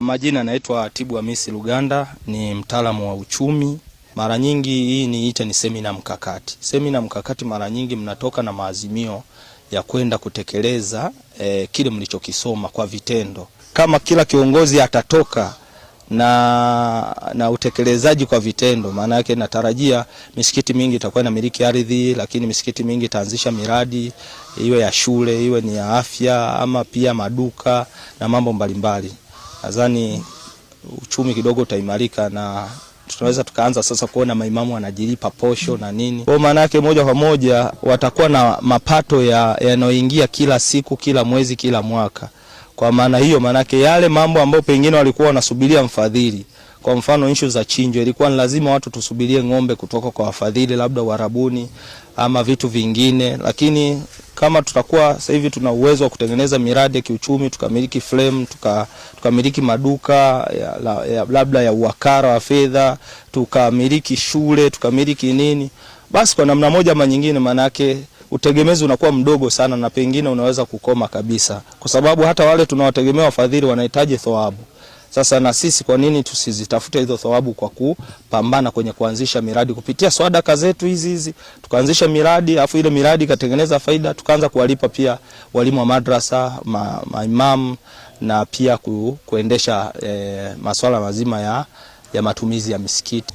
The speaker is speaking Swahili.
Majina naitwa Tibu Hamisi Luganda, ni mtaalamu wa uchumi. Mara nyingi hii ni semina mkakati. Semina mkakati mara nyingi mnatoka na maazimio ya kwenda kutekeleza kile mlichokisoma kwa vitendo. Kama kila kiongozi atatoka na utekelezaji kwa vitendo, maana yake natarajia misikiti mingi itakuwa na miliki ardhi, lakini misikiti mingi itaanzisha miradi, iwe ya shule, iwe ni ya afya, ama pia maduka na mambo mbalimbali. Nadhani uchumi kidogo utaimarika na tunaweza tukaanza sasa kuona maimamu wanajilipa posho na nini. Kwa maana yake moja kwa moja watakuwa na mapato yanayoingia kila siku, kila mwezi, kila mwaka. Kwa maana hiyo, maana yake yale mambo ambayo pengine walikuwa wanasubiria mfadhili, kwa mfano issue za chinjo, ilikuwa ni lazima watu tusubirie ng'ombe kutoka kwa wafadhili labda Uarabuni ama vitu vingine, lakini kama tutakuwa sasa hivi tuna uwezo wa kutengeneza miradi ya kiuchumi, tukamiliki frame, tukamiliki maduka labda ya uwakala wa fedha, tukamiliki shule, tukamiliki nini, basi kwa namna moja ama nyingine, maana yake utegemezi unakuwa mdogo sana na pengine unaweza kukoma kabisa, kwa sababu hata wale tunawategemea wafadhili wanahitaji thawabu. Sasa na sisi kwa nini tusizitafute hizo thawabu kwa kupambana kwenye kuanzisha miradi kupitia swadaka zetu hizi, tukaanzisha miradi, afu ile miradi katengeneza faida, tukaanza kuwalipa pia walimu wa madrasa, maimamu, na pia kuendesha masuala mazima ya matumizi ya misikiti.